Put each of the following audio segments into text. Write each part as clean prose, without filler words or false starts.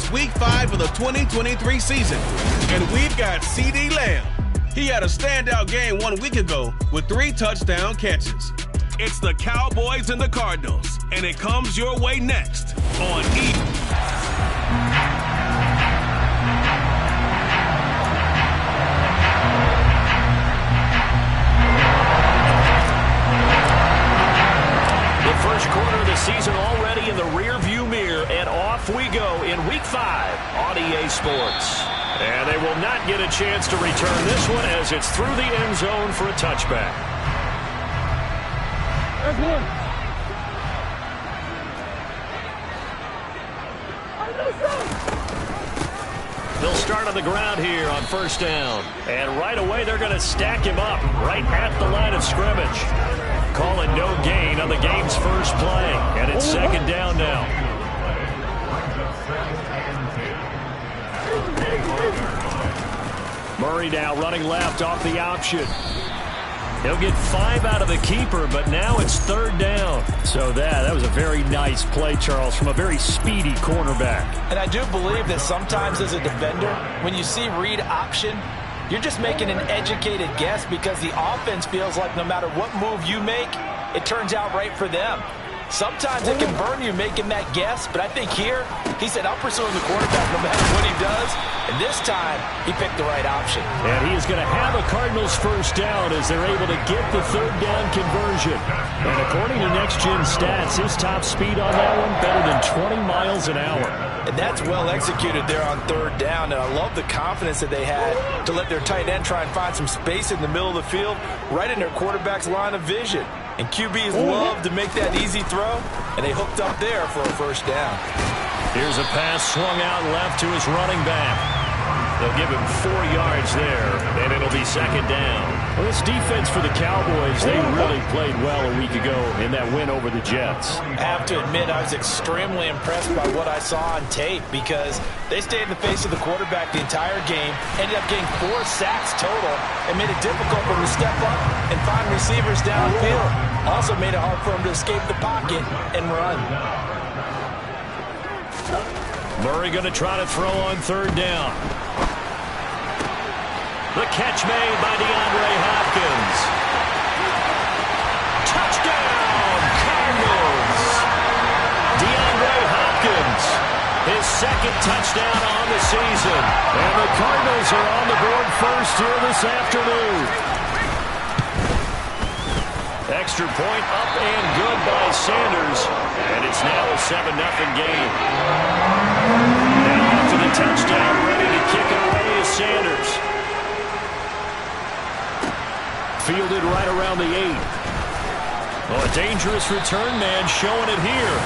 It's week 5 of the 2023 season, and we've got CeeDee Lamb. He had a standout game 1 week ago with 3 touchdown catches. It's the Cowboys and the Cardinals, and it comes your way next on E. First quarter of the season already in the rearview mirror, and off we go in Week 5 on EA Sports. And they will not get a chance to return this one as it's through the end zone for a touchback. That's one. They'll start on the ground here on first down. And right away they're going to stack him up right at the line of scrimmage. Calling no gain on the game's first play. And it's second down now. Murray now running left off the option. He'll get 5 out of the keeper, but now it's third down. So that was a very nice play, Charles, from a very speedy cornerback. And I do believe that sometimes as a defender, when you see read option, you're just making an educated guess because the offense feels like no matter what move you make, it turns out right for them. Sometimes it can burn you making that guess, but I think here, he said, I'm pursuing the quarterback no matter what he does, and this time, he picked the right option. And he is going to have a Cardinals first down as they're able to get the third down conversion. And according to Next Gen Stats, his top speed on that one, better than 20 miles an hour. And that's well executed there on third down, and I love the confidence that they had to let their tight end try and find some space in the middle of the field, right in their quarterback's line of vision. And QBs love to make that easy throw, and they hooked up there for a first down. Here's a pass swung out left to his running back. They'll give him 4 yards there, and it'll be second down. Well, this defense for the Cowboys, they really played well a week ago in that win over the Jets. I have to admit, I was extremely impressed by what I saw on tape because they stayed in the face of the quarterback the entire game, ended up getting 4 sacks total, and made it difficult for him to step up and find receivers downfield. Also made it hard for him to escape the pocket and run. Murray going to try to throw on third down. The catch made by DeAndre Hopkins. Touchdown, Cardinals! DeAndre Hopkins, his second touchdown on the season. And the Cardinals are on the board first here this afternoon. Extra point up and good by Sanders. And it's now a 7-0 game. Now after the touchdown, ready to kick it away is Sanders. Fielded right around the 8. Oh, a dangerous return man showing it here.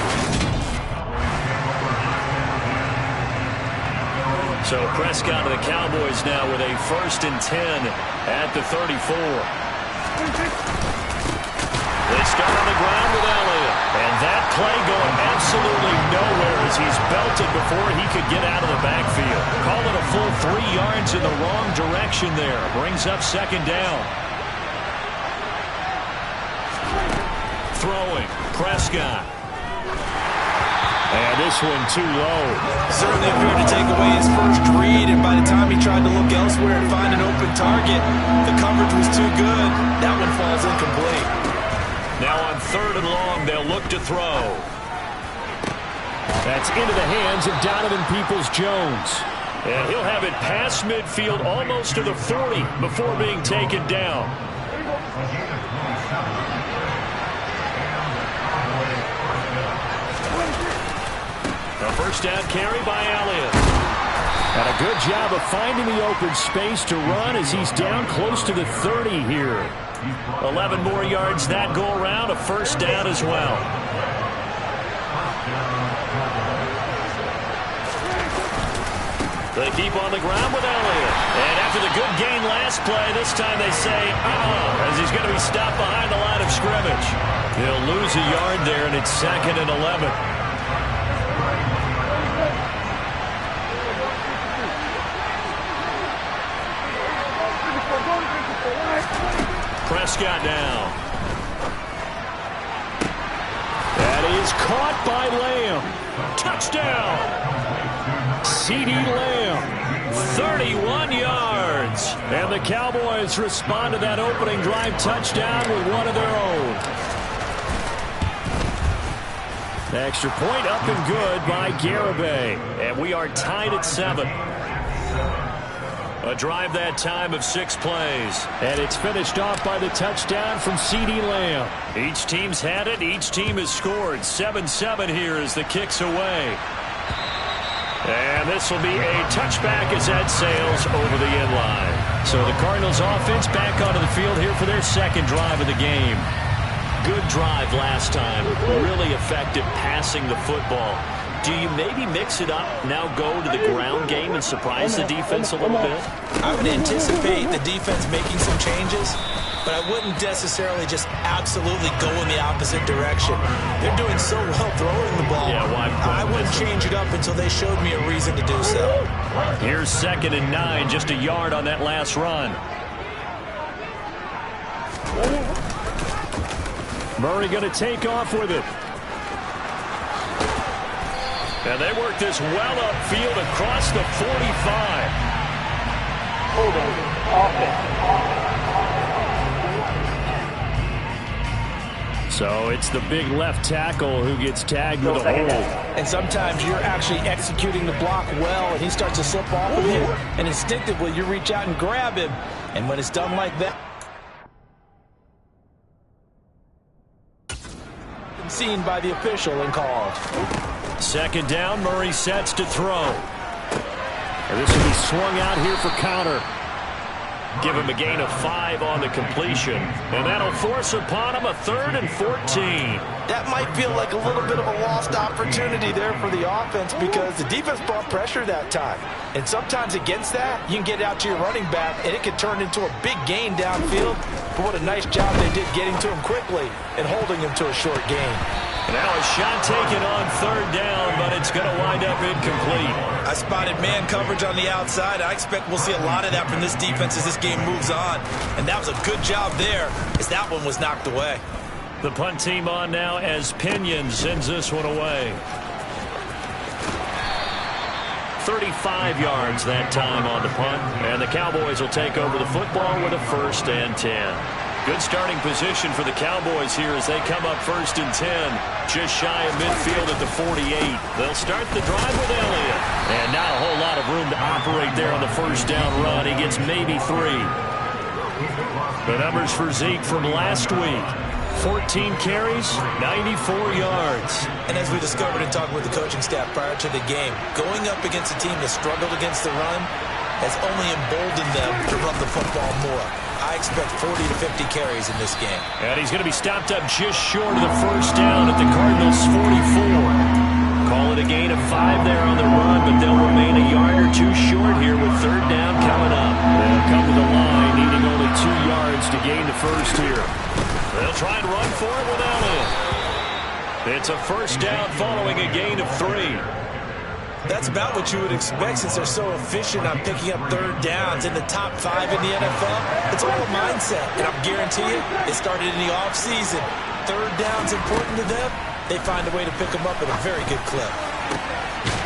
So Prescott of the Cowboys now with a 1st and 10 at the 34. They start on the ground with Elliott. And that play going absolutely nowhere as he's belted before he could get out of the backfield. Call it a full 3 yards in the wrong direction there. Brings up second down. Throwing, Prescott. And this one too low. Certainly appeared to take away his first read, and by the time he tried to look elsewhere and find an open target, the coverage was too good. That one falls incomplete. Now on third and long, they'll look to throw. That's into the hands of Donovan Peoples-Jones. And he'll have it past midfield almost to the 40 before being taken down. A first down carry by Elliott. And a good job of finding the open space to run as he's down close to the 30 here. 11 more yards that go around, a first down as well. They keep on the ground with Elliott. And after the good gain last play, this time they say, as he's going to be stopped behind the line of scrimmage. They'll lose a yard there, and it's 2nd and 11. Prescott down. That is caught by Lamb. Touchdown! CeeDee Lamb, 31 yards. And the Cowboys respond to that opening drive touchdown with one of their own. The extra point up and good by Garibay. And we are tied at 7. A drive that time of 6 plays. And it's finished off by the touchdown from CeeDee Lamb. Each team's had it. Each team has scored. 7-7 here as the kick's away. And this will be a touchback as that sails over the end line. So the Cardinals offense back onto the field here for their second drive of the game. Good drive last time. Really effective passing the football. Do you maybe mix it up, now go to the ground game and surprise the defense a little bit? I would anticipate the defense making some changes, but I wouldn't necessarily just absolutely go in the opposite direction. They're doing so well throwing the ball. Yeah, why? I wouldn't change it up until they showed me a reason to do so. Here's 2nd and 9, just a yard on that last run. Murray going to take off with it. And they work this well upfield across the 45. Holding offense. So it's the big left tackle who gets tagged with a hold. And sometimes you're actually executing the block well, and he starts to slip off of you, and instinctively you reach out and grab him. And when it's done like that, seen by the official and called. 2nd down, Murray sets to throw. And this will be swung out here for counter. Give him a gain of 5 on the completion. And that'll force upon him a 3rd and 14. That might feel like a little bit of a lost opportunity there for the offense because the defense brought pressure that time. And sometimes against that, you can get out to your running back, and it can turn into a big gain downfield. But what a nice job they did getting to him quickly and holding him to a short gain. Now a shot taken on 3rd down, but it's going to wind up incomplete. I spotted man coverage on the outside. I expect we'll see a lot of that from this defense as this game moves on. And that was a good job there as that one was knocked away. The punt team on now as Pinion sends this one away. 35 yards that time on the punt. And the Cowboys will take over the football with a 1st and 10. Good starting position for the Cowboys here as they come up 1st and 10. Just shy of midfield at the 48. They'll start the drive with Elliott. And not a whole lot of room to operate there on the 1st down run. He gets maybe 3. The numbers for Zeke from last week. 14 carries, 94 yards. And as we discovered in talking with the coaching staff prior to the game, going up against a team that struggled against the run has only emboldened them to run the football more. I expect 40 to 50 carries in this game. And he's going to be stopped up just short of the 1st down at the Cardinals' 44. Call it a gain of 5 there on the run, but they'll remain a yard or 2 short here with 3rd down coming up. They'll come to the line, needing only 2 yards to gain the 1st here. They'll try and run for it without it. It's a 1st down following a gain of 3. That's about what you would expect since they're so efficient on picking up 3rd downs in the top 5 in the NFL. It's all a mindset, and I'll guarantee you, it started in the offseason. 3rd down's important to them. They find a way to pick them up at a very good clip.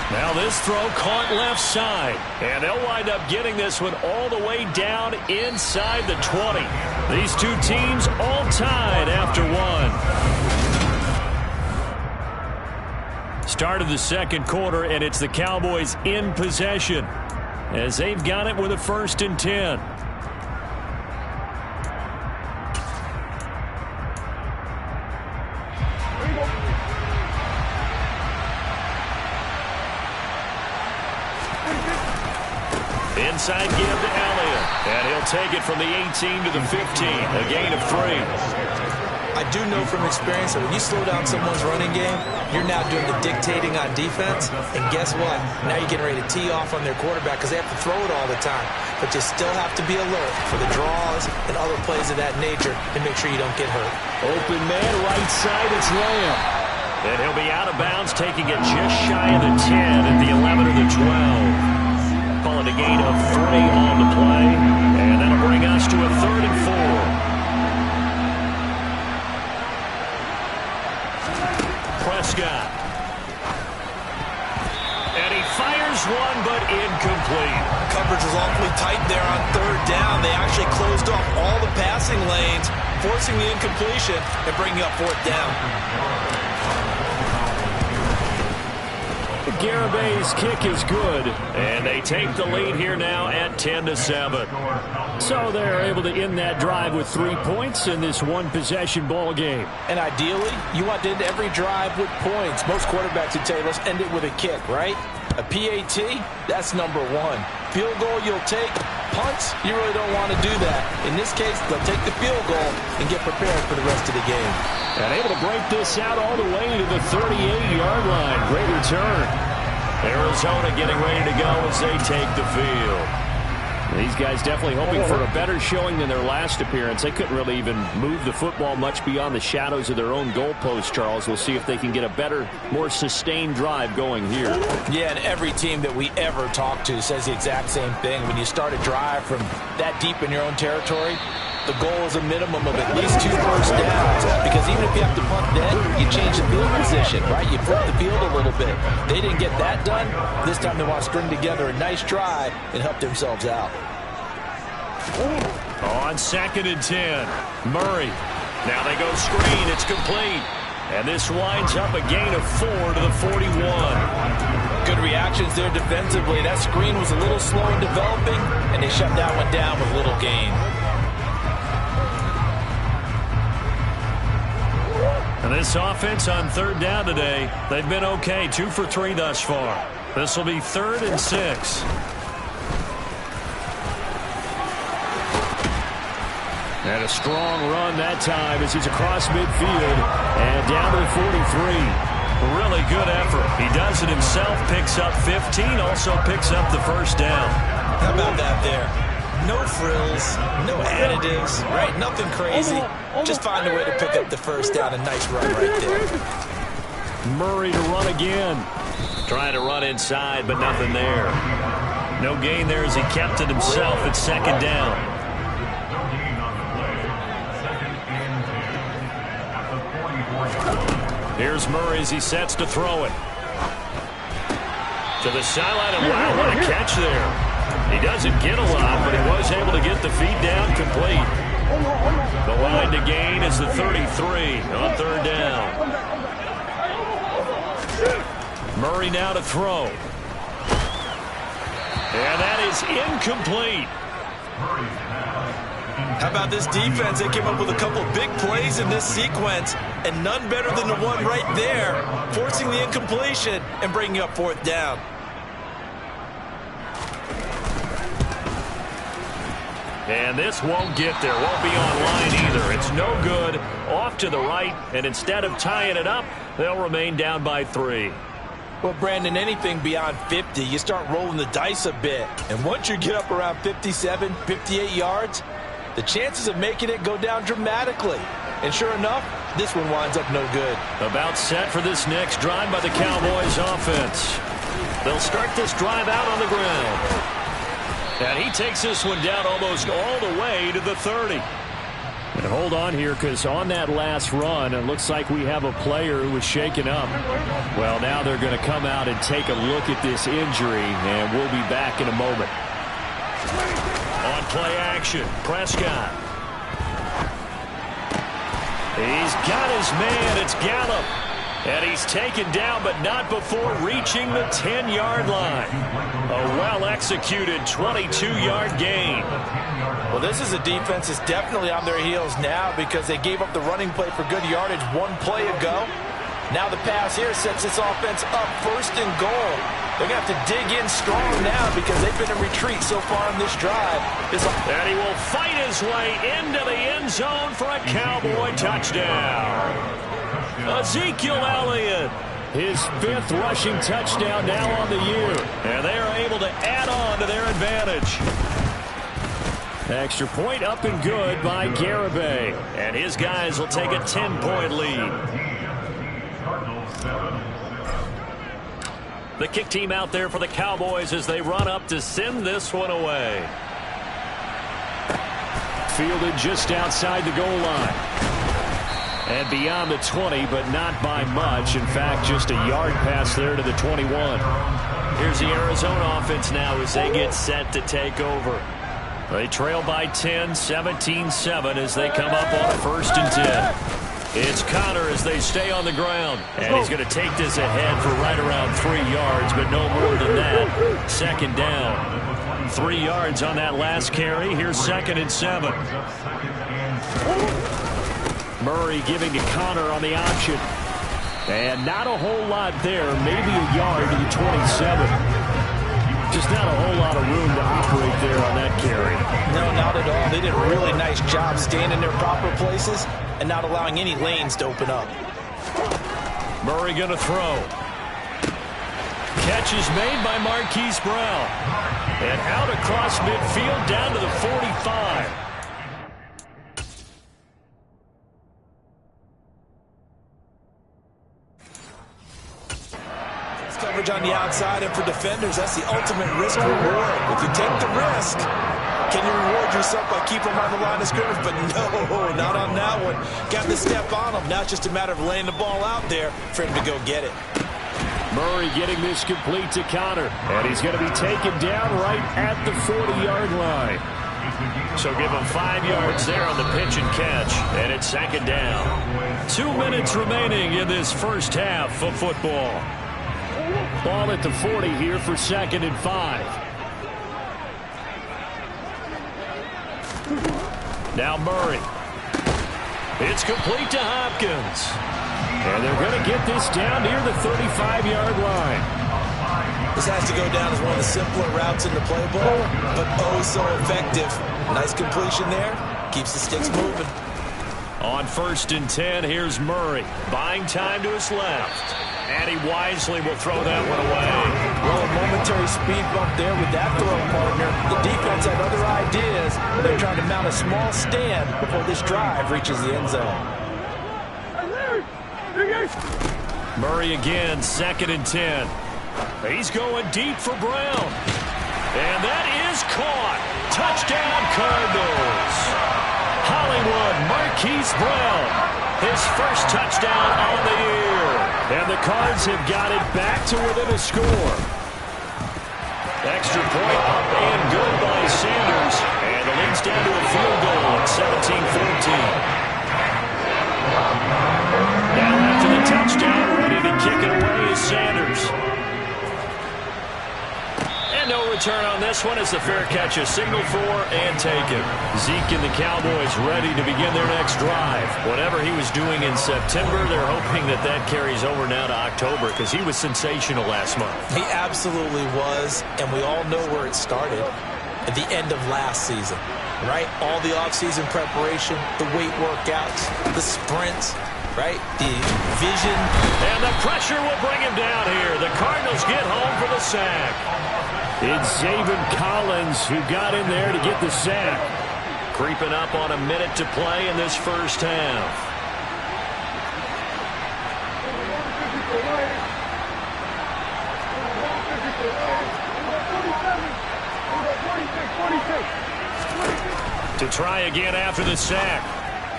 Now this throw caught left side, and they'll wind up getting this one all the way down inside the 20. These two teams all tied after 1. Start of the 2nd quarter, and it's the Cowboys in possession as they've got it with a 1st and 10. Inside give to Elliott, and he'll take it from the 18 to the 15, a gain of 3. I do know from experience that when you slow down someone's running game, you're now doing the dictating on defense. And guess what? Now you're getting ready to tee off on their quarterback because they have to throw it all the time. But you still have to be alert for the draws and other plays of that nature to make sure you don't get hurt. Open man, right side, it's Lamb. And he'll be out of bounds, taking it just shy of the 10 at the 11 or the 12. Call it a gain of 3 on the play. And that'll bring us to a 3rd and 4. Prescott. And he fires one incomplete. Coverage was awfully tight there on third down. They actually closed off all the passing lanes, forcing the incompletion and bringing up fourth down. Garabay's kick is good, and they take the lead here now at 10-7. So they're able to end that drive with 3 points in this one-possession ball game. And ideally, you want to end every drive with points. Most quarterbacks would say, let's end it with a kick, right? A PAT, that's number one. Field goal you'll take. Punts, you really don't want to do that. In this case, they'll take the field goal and get prepared for the rest of the game. And able to break this out all the way to the 38-yard line. Great return. Arizona getting ready to go as they take the field. These guys definitely hoping for a better showing than their last appearance. They couldn't really even move the football much beyond the shadows of their own goalpost, Charles. We'll see if they can get a better, more sustained drive going here. Yeah, and every team that we ever talk to says the exact same thing. When you start a drive from that deep in your own territory, the goal is a minimum of at least 2 first downs. Because even if you have to punt then, you change the field position, right? You flip the field a little bit. They didn't get that done. This time they want to string together a nice drive and help themselves out. On 2nd and 10, Murray. Now they go screen. It's complete. And this winds up a gain of 4 to the 41. Good reactions there defensively. That screen was a little slow in developing, and they shut that one down with little gain. And this offense on 3rd down today, they've been okay. 2 for 3 thus far. This will be 3rd and 6. And a strong run that time as he's across midfield and down to the 43. Really good effort. He does it himself, picks up 15, also picks up the first down. How about that there? No frills, no additives, right? Nothing crazy. Just find a way to pick up the first down. A nice run right there. Murray to run again. Trying to run inside, but nothing there. No gain there as he kept it himself at 2nd down. Here's Murray as he sets to throw it. To the sideline, and wow, what a catch there. He doesn't get a lot, but he was able to get the feed down complete. The line to gain is the 33 on 3rd down. Murray now to throw. And that is incomplete. How about this defense? They came up with a couple big plays in this sequence, and none better than the one right there, forcing the incompletion and bringing up 4th down. And this won't get there. Won't be online either. It's no good. Off to the right, and instead of tying it up, they'll remain down by 3. Well, Brandon, anything beyond 50, you start rolling the dice a bit. And once you get up around 57, 58 yards, the chances of making it go down dramatically. And sure enough, this one winds up no good. About set for this next drive by the Cowboys offense. They'll start this drive out on the ground. And he takes this one down almost all the way to the 30. And hold on here, because on that last run, it looks like we have a player who was shaken up. Well, now they're going to come out and take a look at this injury, and we'll be back in a moment. On play action, Prescott. He's got his man. It's Gallup. And he's taken down, but not before reaching the 10-yard line. A well-executed 22-yard gain. Well, this is a defense that's definitely on their heels now because they gave up the running play for good yardage one play ago. Now the pass here sets this offense up 1st and goal. They're going to have to dig in strong now because they've been in retreat so far in this drive. And he will fight his way into the end zone for a Cowboy touchdown. Ezekiel Elliott, his 5th rushing touchdown now on the year. And they are able to add on to their advantage. Extra point up and good by Garibay. And his guys will take a 10-point lead. The kick team out there for the Cowboys as they run up to send this one away. Fielded just outside the goal line. And beyond the 20, but not by much. In fact, just a yard pass there to the 21. Here's the Arizona offense now as they get set to take over. They trail by 10, 17-7 as they come up on a 1st and 10. It's Connor as they stay on the ground. And he's going to take this ahead for right around 3 yards, but no more than that. 2nd down. 3 yards on that last carry. Here's 2nd and 7. Murray giving to Connor on the option. And not a whole lot there. Maybe a yard to the 27. Just not a whole lot of room to operate there on that carry. No, not at all. They did a really nice job staying in their proper places and not allowing any lanes to open up. Murray going to throw. Catch is made by Marquise Brown. And out across midfield down to the 45. Coverage on the outside, and for defenders, that's the ultimate risk reward. If you take the risk, can you reward yourself by keeping them on the line of scrimmage? But no, not on that one. Got to step on them. Now it's just a matter of laying the ball out there for him to go get it. Murray getting this complete to Connor, and he's going to be taken down right at the 40-yard line. So give him 5 yards there on the pitch and catch, and it's 2nd down. 2 minutes remaining in this first half of football. Ball at the 40 here for 2nd and 5. Now Murray. It's complete to Hopkins. And they're going to get this down near the 35-yard line. This has to go down as one of the simpler routes in the playbook, but oh so effective. Nice completion there. Keeps the sticks moving. On 1st and 10, here's Murray. Buying time to his left. And he wisely will throw that one away. Well, a momentary speed bump there with that throw, partner. The defense had other ideas. They're trying to mount a small stand before this drive reaches the end zone. Murray again, 2nd and 10. He's going deep for Brown. And that is caught. Touchdown, Cardinals. Hollywood, Marquise Brown. His first touchdown on the year. And the Cards have got it back to within a score. Extra point up and good by Sanders. And the lead's down to a field goal at 17-14. Now after the touchdown, ready to kick it away is Sanders. And no return on this one as the fair catch is signaled for and taken. Zeke and the Cowboys ready to begin their next drive. Whatever he was doing in September, they're hoping that that carries over now to October because he was sensational last month. He absolutely was, and we all know where it started at the end of last season, right? All the offseason preparation, the weight workouts, the sprints, right? The vision. And the pressure will bring him down here. The Cardinals get home for the sack. It's Zaven Collins who got in there to get the sack. Creeping up on a minute to play in this first half. To try again after the sack.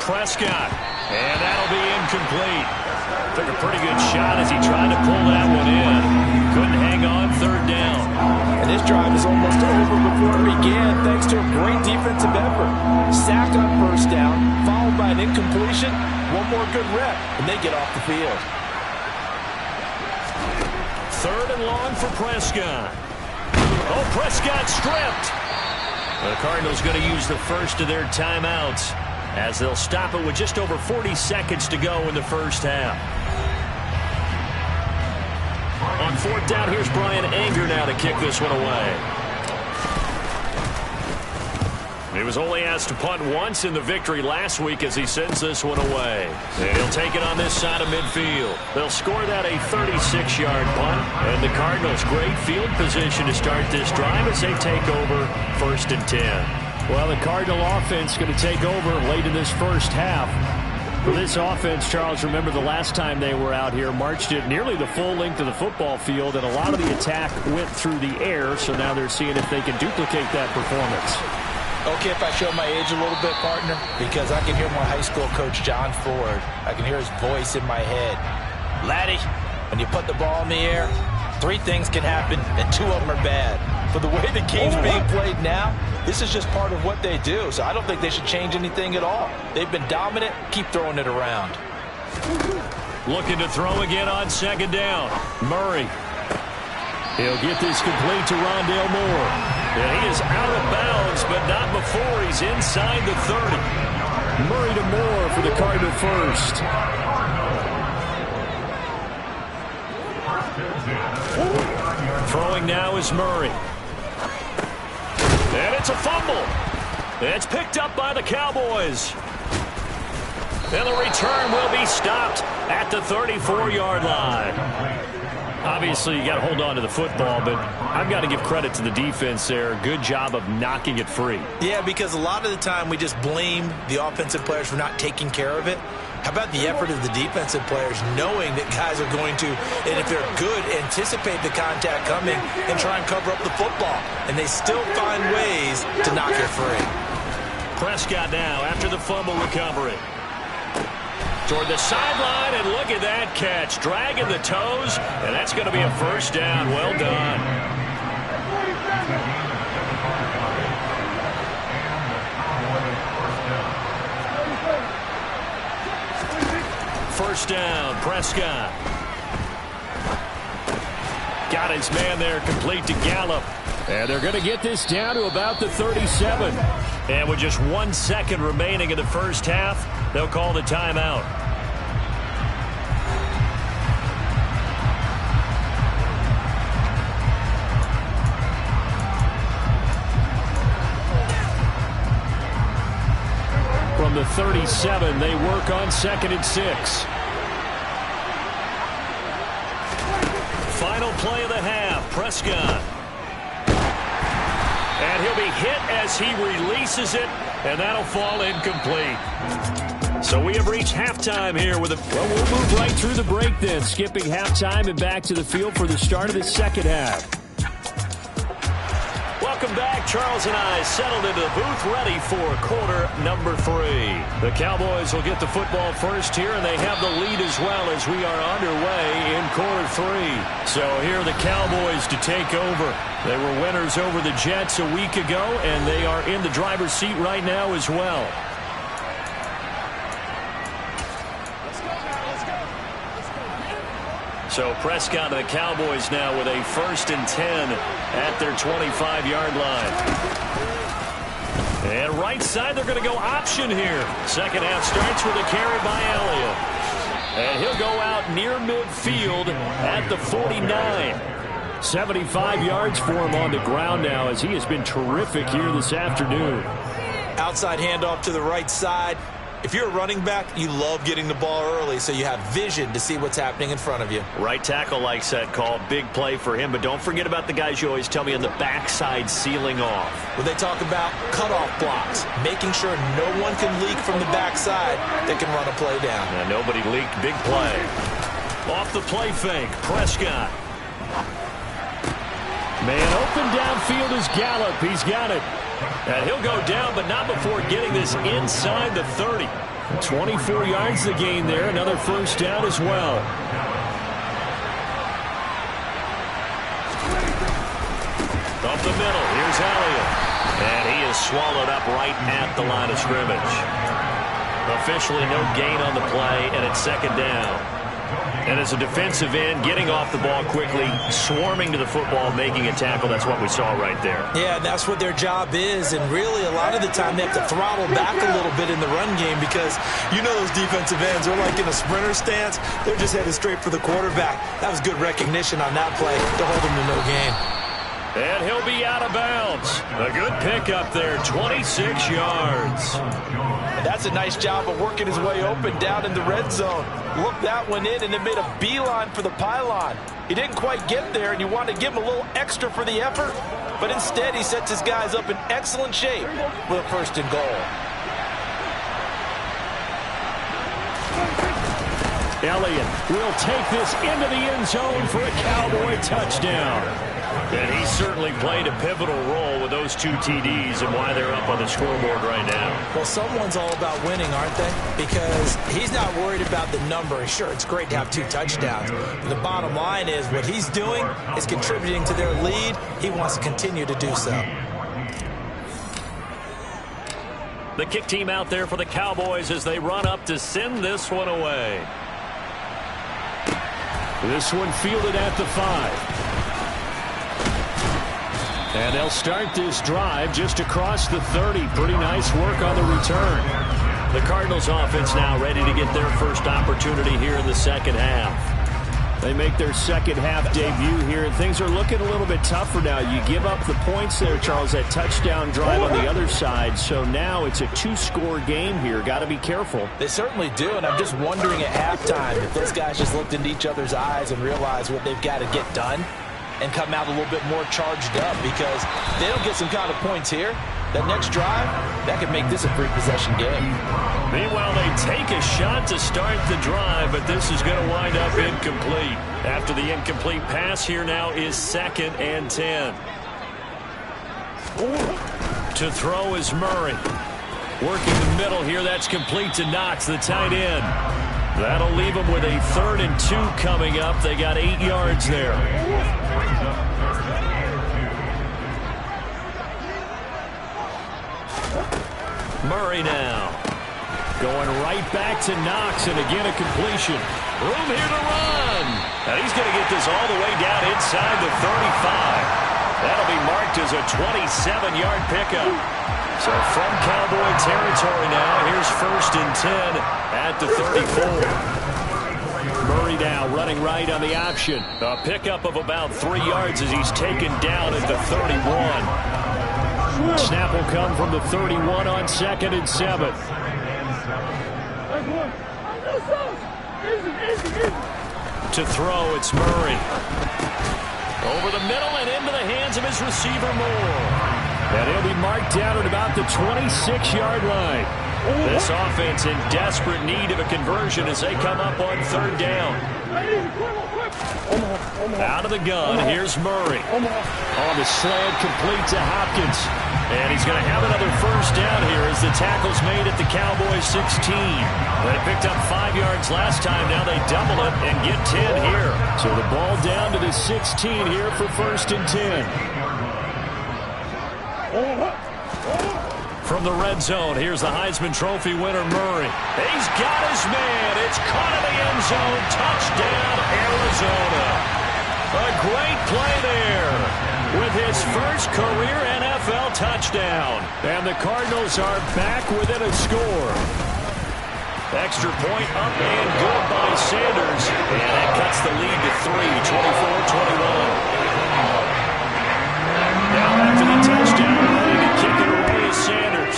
Prescott. And that'll be incomplete. Took a pretty good shot as he tried to pull that one in. Couldn't hang on, 3rd down. And this drive is almost over before it began thanks to a great defensive effort. Sack on 1st down, followed by an incompletion. One more good rep, and they get off the field. 3rd and long for Prescott. Oh, Prescott stripped. The Cardinals going to use the first of their timeouts as they'll stop it with just over 40 seconds to go in the first half. On 4th down, here's Brian Anger now to kick this one away. He was only asked to punt once in the victory last week as he sends this one away. And he'll take it on this side of midfield. They'll score that a 36-yard punt. And the Cardinals, great field position to start this drive as they take over 1st and 10. Well, the Cardinal offense going to take over late in this first half. For this offense, Charles, remember the last time they were out here, marched it nearly the full length of the football field, and a lot of the attack went through the air, so now they're seeing if they can duplicate that performance. Okay, if I show my age a little bit, partner, because I can hear my high school coach, John Ford. I can hear his voice in my head. Laddie, when you put the ball in the air, Three things can happen, and two of them are bad. For the way the game's being played now, this is just part of what they do. So I don't think they should change anything at all. They've been dominant. Keep throwing it around. Looking to throw again on second down. Murray. He'll get this complete to Rondale Moore. And he is out of bounds, but not before he's inside the 30. Murray to Moore for the Cardinal first. Throwing now is Murray. And it's a fumble. It's picked up by the Cowboys. And the return will be stopped at the 34-yard line. Obviously, you got to hold on to the football, but I've got to give credit to the defense there. Good job of knocking it free. Yeah, because a lot of the time we just blame the offensive players for not taking care of it. How about the effort of the defensive players knowing that guys are going to, and if they're good, anticipate the contact coming and try and cover up the football. And they still find ways to knock it free. Prescott now after the fumble recovery. Toward the sideline, and look at that catch. Dragging the toes, and that's going to be a first down. Well done. First down, Prescott. Got his man there, complete to Gallup. And they're going to get this down to about the 37. And with just 1 second remaining in the first half, they'll call the timeout. From the 37, they work on 2nd and 6. Final play of the half, Prescott. And he'll be hit as he releases it, and that'll fall incomplete. So we have reached halftime here with a... Well, we'll move right through the break then, skipping halftime and back to the field for the start of the second half. Welcome back. Charles and I settled into the booth ready for quarter number 3. The Cowboys will get the football first here, and they have the lead as well as we are underway in quarter 3. So here are the Cowboys to take over. They were winners over the Jets a week ago, and they are in the driver's seat right now as well. So Prescott and the Cowboys now with a 1st and 10 at their 25-yard line. And right side, they're going to go option here. Second half starts with a carry by Elliott. And he'll go out near midfield at the 49. 75 yards for him on the ground now as he has been terrific here this afternoon. Outside handoff to the right side. If you're a running back, you love getting the ball early so you have vision to see what's happening in front of you. Right tackle likes that call. Big play for him, but don't forget about the guys you always tell me on the backside sealing off. When they talk about cutoff blocks, making sure no one can leak from the backside that can run a play down. And nobody leaked. Big play. Off the play fake, Prescott. Man open downfield is Gallup. He's got it. And he'll go down, but not before getting this inside the 30. 24 yards the gain there. Another first down as well. Up the middle, here's Elliott. And he is swallowed up right at the line of scrimmage. Officially no gain on the play, and it's second down. And as a defensive end, getting off the ball quickly, swarming to the football, making a tackle, that's what we saw right there. Yeah, that's what their job is, and really a lot of the time they have to throttle back a little bit in the run game because you know those defensive ends, they're like in a sprinter stance. They're just headed straight for the quarterback. That was good recognition on that play to hold them to no gain. And he'll be out of bounds. A good pickup there, 26 yards. And that's a nice job of working his way open down in the red zone. Looked that one in and then made a beeline for the pylon. He didn't quite get there, and you want to give him a little extra for the effort. But instead, he sets his guys up in excellent shape with a 1st and goal. Elliott will take this into the end zone for a Cowboy touchdown. And he certainly played a pivotal role with those 2 TDs and why they're up on the scoreboard right now. Well, someone's all about winning, aren't they? Because he's not worried about the number. Sure, it's great to have 2 touchdowns. But the bottom line is what he's doing is contributing to their lead. He wants to continue to do so. The kick team out there for the Cowboys as they run up to send this one away. This one fielded at the 5. And they'll start this drive just across the 30. Pretty nice work on the return. The Cardinals offense now ready to get their first opportunity here in the second half. They make their second half debut here, and things are looking a little bit tougher now. You give up the points there, Charles, that touchdown drive on the other side. So now it's a 2-score game here. Got to be careful. They certainly do, and I'm just wondering at halftime if those guys just looked into each other's eyes and realized what they've got to get done and come out a little bit more charged up, because they don't get some kind of points here. That next drive, that could make this a 3-possession game. Meanwhile, they take a shot to start the drive, but this is going to wind up incomplete. After the incomplete pass, here now is 2nd and 10. To throw is Murray. Working the middle here, that's complete to Knox, the tight end. That'll leave them with a 3rd and 2 coming up. They got 8 yards there. Murray now. Going right back to Knox, and again a completion. Room here to run. And he's going to get this all the way down inside the 35. That'll be marked as a 27-yard pickup. So from Cowboy territory now, here's 1st and 10 at the 34. Murray now running right on the option. A pickup of about 3 yards as he's taken down at the 31. Snap will come from the 31 on 2nd and 7. To throw, it's Murray. Over the middle and into the hands of his receiver, Moore. And he'll be marked down at about the 26-yard line. This offense in desperate need of a conversion as they come up on 3rd down. Out of the gun, here's Murray. On the slant, complete to Hopkins. And he's going to have another 1st down here as the tackle's made at the Cowboys 16. They picked up 5 yards last time. Now they double it and get 10 here. So the ball down to the 16 here for 1st and 10. From the red zone, here's the Heisman Trophy winner, Murray. He's got his man. It's caught in the end zone. Touchdown, Arizona. A great play there with his first career NFL touchdown. And the Cardinals are back within a score. Extra point up and good by Sanders. And that cuts the lead to 3, 24-21. Now after the touchdown, ready to kick it away is Sanders.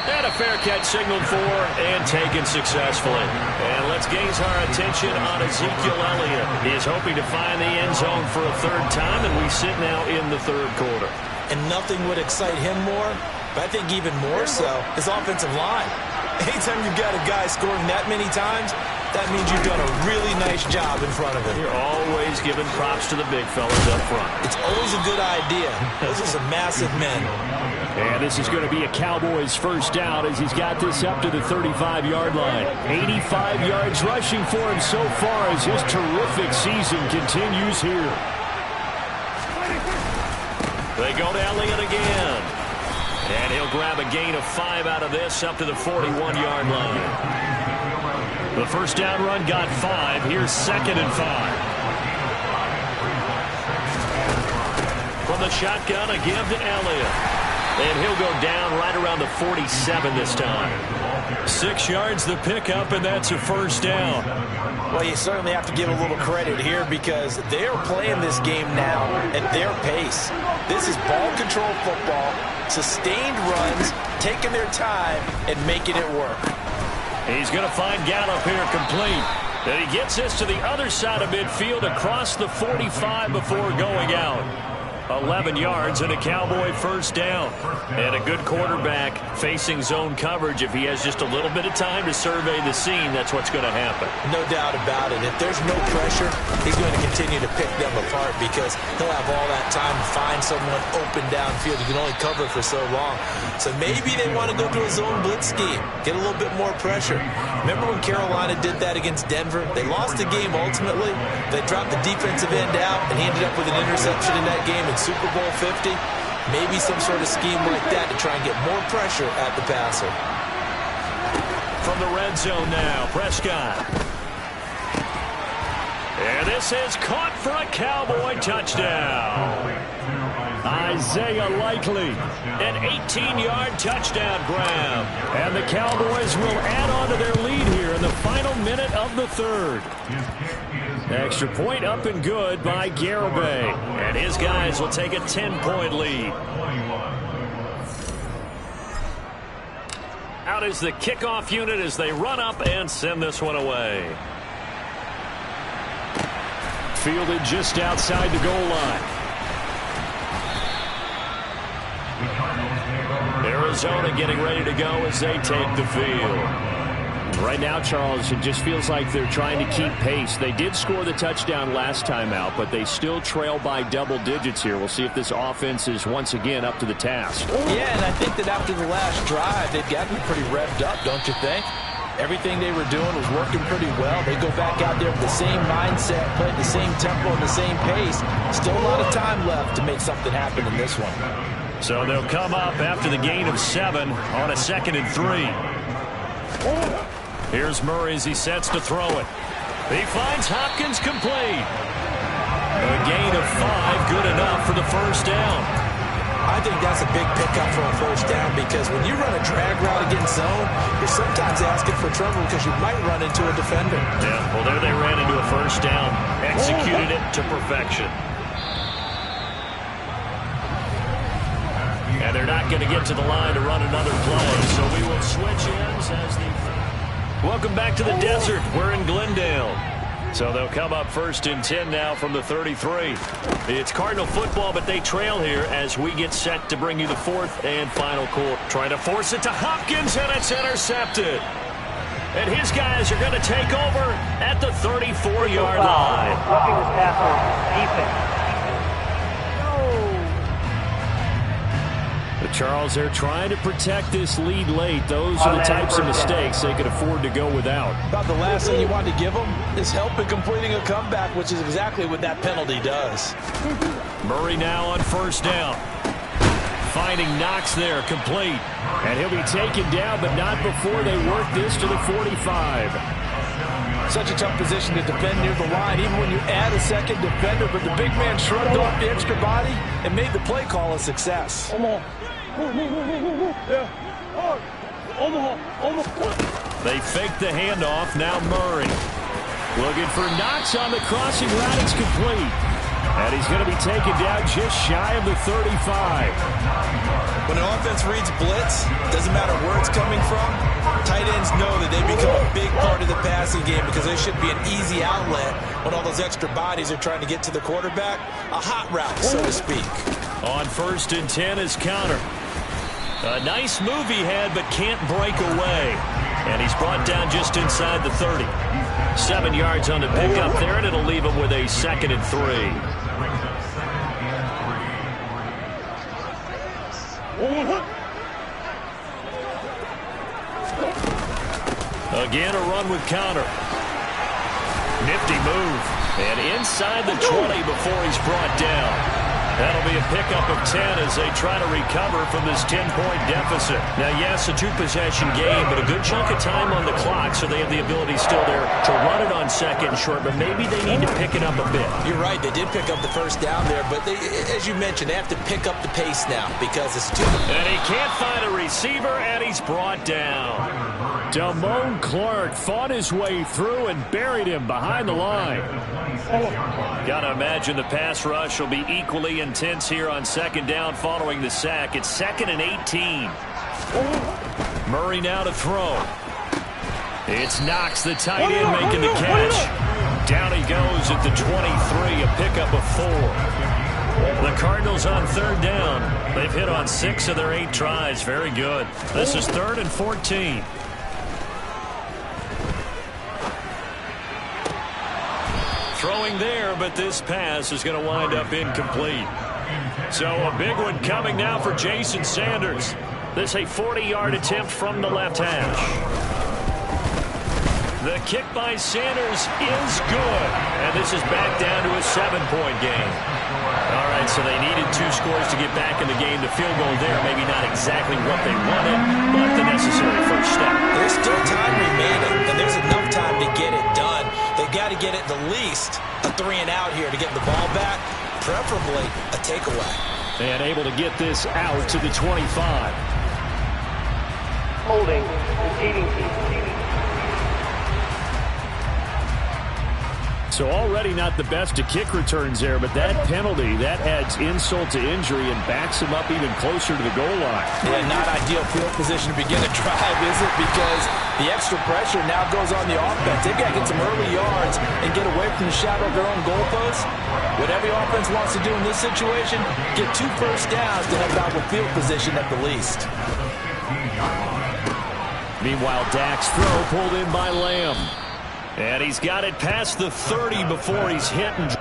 And a fair catch signaled for and taken successfully. And let's gaze our attention on Ezekiel Elliott. He is hoping to find the end zone for a 3rd time, and we sit now in the 3rd quarter. And nothing would excite him more, but I think even more so, his offensive line. Anytime you've got a guy scoring that many times, that means you've done a really nice job in front of him. You're always giving props to the big fellas up front. It's always a good idea. Those are some massive men. And this is going to be a Cowboys 1st down as he's got this up to the 35-yard line. 85 yards rushing for him so far as his terrific season continues here. They go to Elliott again. And he'll grab a gain of 5 out of this up to the 41-yard line. The 1st down run got 5. Here's 2nd and 5. From the shotgun, a give to Elliott. And he'll go down right around the 47 this time. 6 yards the pickup, and that's a 1st down. Well, you certainly have to give a little credit here because they're playing this game now at their pace. This is ball control football, sustained runs, taking their time, and making it work. He's going to find Gallup here complete. And he gets this to the other side of midfield across the 45 before going out. 11 yards and a Cowboy first down. And a good quarterback facing zone coverage. If he has just a little bit of time to survey the scene, that's what's going to happen. No doubt about it. If there's no pressure, he's going to continue to pick them apart because he'll have all that time to find someone open downfield. You can only cover for so long. So maybe they want to go to a zone blitz scheme, get a little bit more pressure. Remember when Carolina did that against Denver? They lost the game ultimately. They dropped the defensive end out, and he ended up with an interception in that game in Super Bowl 50. Maybe some sort of scheme like that to try and get more pressure at the passer. From the red zone now, Prescott. And this is caught for a Cowboy touchdown. Isaiah Likely, an 18-yard touchdown grab. And the Cowboys will add on to their lead here in the final minute of the third. Extra point up and good by Garibay. And his guys will take a 10-point lead. Out is the kickoff unit as they run up and send this one away. Fielded just outside the goal line. Arizona getting ready to go as they take the field. Right now, Charles, it just feels like they're trying to keep pace. They did score the touchdown last time out, but they still trail by double digits here. We'll see if this offense is once again up to the task. Yeah, and I think that after the last drive, they've gotten pretty revved up, don't you think? Everything they were doing was working pretty well. They go back out there with the same mindset, playing the same tempo and the same pace. Still a lot of time left to make something happen in this one. So they'll come up after the gain of 7 on a 2nd and 3. Here's Murray as he sets to throw it. He finds Hopkins complete. A gain of 5, good enough for the first down. I think that's a big pickup for a first down because when you run a drag route against zone, you're sometimes asking for trouble because you might run into a defender. Yeah, well, there they ran into a first down, executed it to perfection. And they're not going to get to the line to run another play, so we will switch ends as the... Welcome back to the desert. We're in Glendale. So they'll come up 1st and 10 now from the 33. It's Cardinal football, but they trail here as we get set to bring you the 4th and final quarter. Trying to force it to Hopkins, and it's intercepted. And his guys are going to take over at the 34-yard line. Roughing this passer, defense. But Charles, they're trying to protect this lead late. Those are the types of mistakes they could afford to go without. About the last thing you want to give them is help in completing a comeback, which is exactly what that penalty does. Murray now on 1st down. Finding Knox there, complete. And he'll be taken down, but not before they work this to the 45. Such a tough position to defend near the line, even when you add a second defender, but the big man shrugged off the extra body and made the play call a success. They fake the handoff, now Murray. Looking for Knox on the crossing route, it's complete. And he's going to be taken down just shy of the 35. When an offense reads blitz, doesn't matter where it's coming from, tight ends know that they become a big part of the passing game because they should be an easy outlet when all those extra bodies are trying to get to the quarterback. A hot route, so to speak. On 1st and 10 is Counter. A nice move he had, but can't break away. And he's brought down just inside the 30. 7 yards on the pickup there, and it'll leave him with a 2nd and 3. Again, a run with Counter. Nifty move. And inside the 20 before he's brought down. That'll be a pickup of 10 as they try to recover from this 10-point deficit. Now, yes, a 2-possession game, but a good chunk of time on the clock, so they have the ability still there to run it on 2nd and short, but maybe they need to pick it up a bit. You're right. They did pick up the first down there, but they, as you mentioned, they have to pick up the pace now because it's too... And he can't find a receiver, and he's brought down. Damone Clark fought his way through and buried him behind the line. Got to imagine the pass rush will be equally intense here on 2nd down following the sack. It's 2nd and 18. Murray now to throw. It's Knox, the tight end, making the catch. Down he goes at the 23, a pickup of 4. The Cardinals on 3rd down. They've hit on 6 of their 8 tries. Very good. This is 3rd and 14. Throwing there, but this pass is going to wind up incomplete. So a big one coming now for Jason Sanders. This a 40-yard attempt from the left hash. The kick by Sanders is good. And this is back down to a 7-point game. All right, so they needed 2 scores to get back in the game. The field goal there, maybe not exactly what they wanted, but the necessary first step. There's still time remaining, and there's enough time to get it done. They've got to get it the least a 3-and-out here to get the ball back, preferably a takeaway. And able to get this out to the 25. Holding. Receiving team. So already not the best of kick returns there, but that penalty, that adds insult to injury and backs him up even closer to the goal line. Yeah, not ideal field position to begin a drive, is it? Because the extra pressure now goes on the offense. They've got to get some early yards and get away from the shadow of their own goalposts. What every offense wants to do in this situation, get 2 first downs to help out with field position at the least. Meanwhile, Dak's throw pulled in by Lamb. And he's got it past the 30 before he's hit and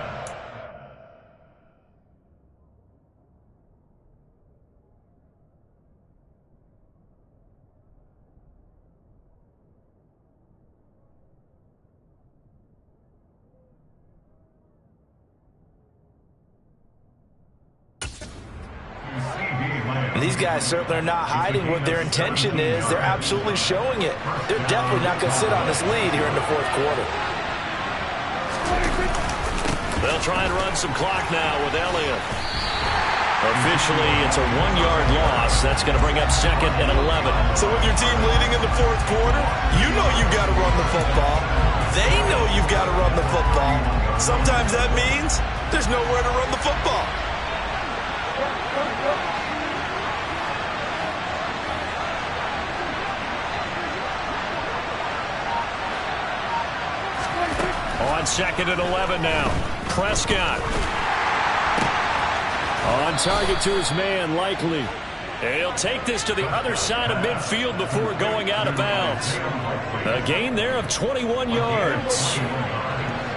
These guys certainly are not hiding what their intention is. They're absolutely showing it. They're definitely not going to sit on this lead here in the 4th quarter. They'll try and run some clock now with Elliott. Officially, it's a 1-yard loss. That's going to bring up 2nd and 11. So with your team leading in the 4th quarter, you know you've got to run the football. They know you've got to run the football. Sometimes that means there's nowhere to run the football. On 2nd and 11 now. Prescott. On target to his man, Likely. And he'll take this to the other side of midfield before going out of bounds. A gain there of 21 yards.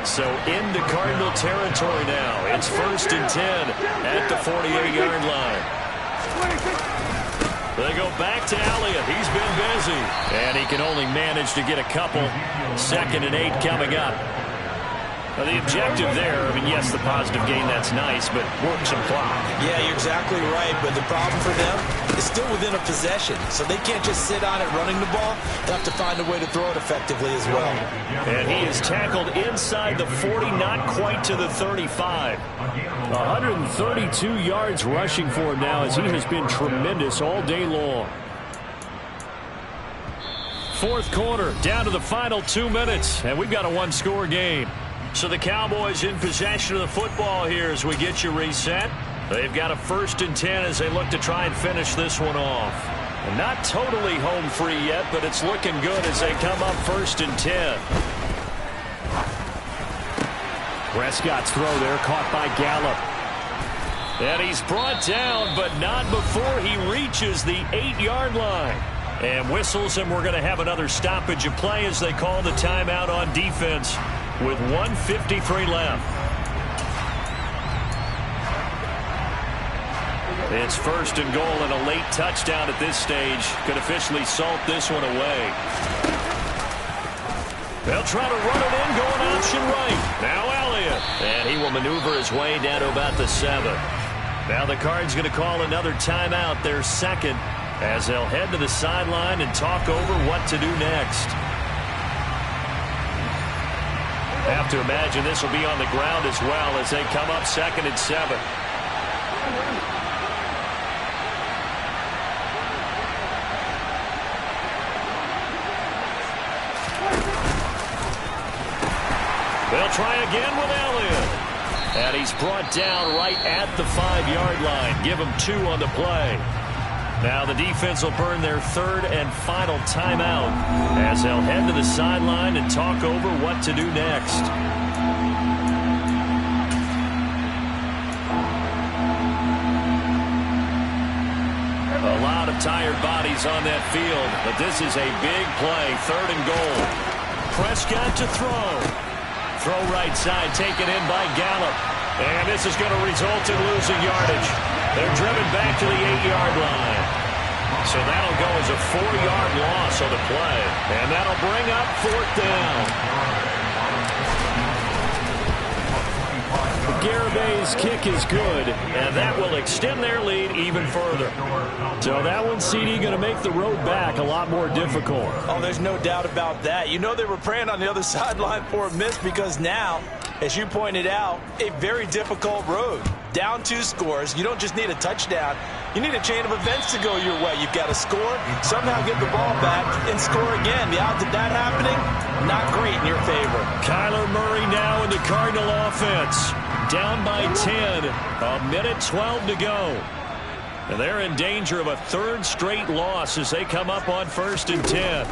So into Cardinal territory now. It's 1st and 10 at the 48-yard line. They go back to Elliott. He's been busy. And he can only manage to get a couple. 2nd and 8 coming up. Well, the objective there, I mean, yes, the positive gain, that's nice, but work some clock. Yeah, you're exactly right, but the problem for them is still within a possession, so they can't just sit on it running the ball. They'll have to find a way to throw it effectively as well. And he is tackled inside the 40, not quite to the 35. 132 yards rushing for him now as he has been tremendous all day long. 4th quarter, down to the final 2 minutes, and we've got a 1-score game. So the Cowboys in possession of the football here as we get you reset. They've got a 1st and 10 as they look to try and finish this one off. And not totally home free yet, but it's looking good as they come up 1st and 10. Prescott's throw there caught by Gallup. And he's brought down, but not before he reaches the 8-yard line. And whistles, and we're going to have another stoppage of play as they call the timeout on defense with 1:53 left. It's 1st and goal, and a late touchdown at this stage could officially salt this one away. They'll try to run it in, going option right. Now Elliott, and he will maneuver his way down to about the 7. Now the Cards going to call another timeout, their 2nd, as they'll head to the sideline and talk over what to do next. Have to imagine this will be on the ground as well as they come up 2nd and 7. They'll try again with Elliott. And he's brought down right at the 5-yard line. Give him 2 on the play. Now the defense will burn their 3rd and final timeout as they'll head to the sideline and talk over what to do next. A lot of tired bodies on that field, but this is a big play, 3rd and goal. Prescott to throw. Throw right side, taken in by Gallup. And this is going to result in losing yardage. They're driven back to the 8-yard line. So that'll go as a 4-yard loss on the play. And that'll bring up 4th down. Garabay's kick is good, and that will extend their lead even further. So that one, CD, going to make the road back a lot more difficult. Oh, there's no doubt about that. You know they were praying on the other sideline for a miss because now, as you pointed out, a very difficult road. Down 2 scores. You don't just need a touchdown. You need a chain of events to go your way. You've got to score, somehow get the ball back, and score again. The odds of that happening, not great in your favor. Kyler Murray now in the Cardinal offense. Down by 10. A minute 12 to go. And they're in danger of a 3rd straight loss as they come up on 1st and 10.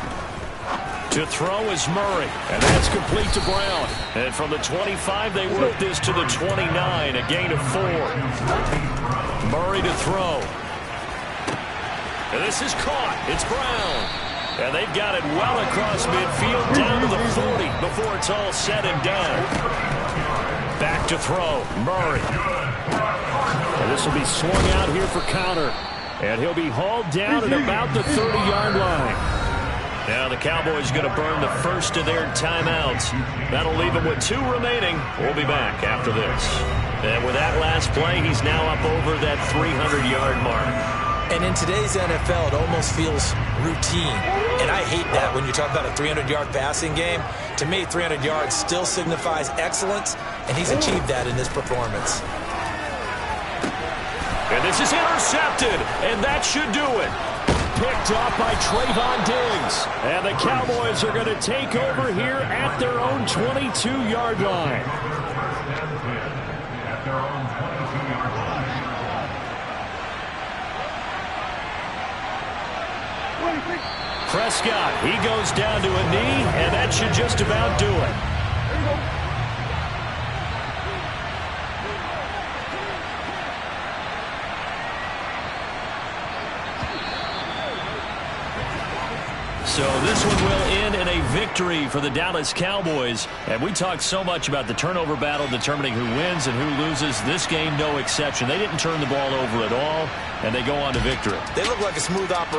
To throw is Murray, and that's complete to Brown. And from the 25, they work this to the 29, a gain of 4. Murray to throw. And this is caught. It's Brown. And they've got it well across midfield, down to the 40 before it's all said and done. Back to throw, Murray. And this will be swung out here for counter. And he'll be hauled down at about the 30-yard line. Now the Cowboys are going to burn the first of their timeouts. That'll leave them with 2 remaining. We'll be back after this. And with that last play, he's now up over that 300-yard mark. And in today's NFL, it almost feels routine. And I hate that when you talk about a 300-yard passing game. To me, 300 yards still signifies excellence, and he's achieved that in this performance. And this is intercepted, and that should do it. Picked off by Trayvon Diggs. And the Cowboys are going to take over here at their own 22-yard line. Prescott, he goes down to a knee, and that should just about do it. So this one will end in a victory for the Dallas Cowboys. And we talked so much about the turnover battle determining who wins and who loses. This game, no exception. They didn't turn the ball over at all, and they go on to victory. They look like a smooth operation.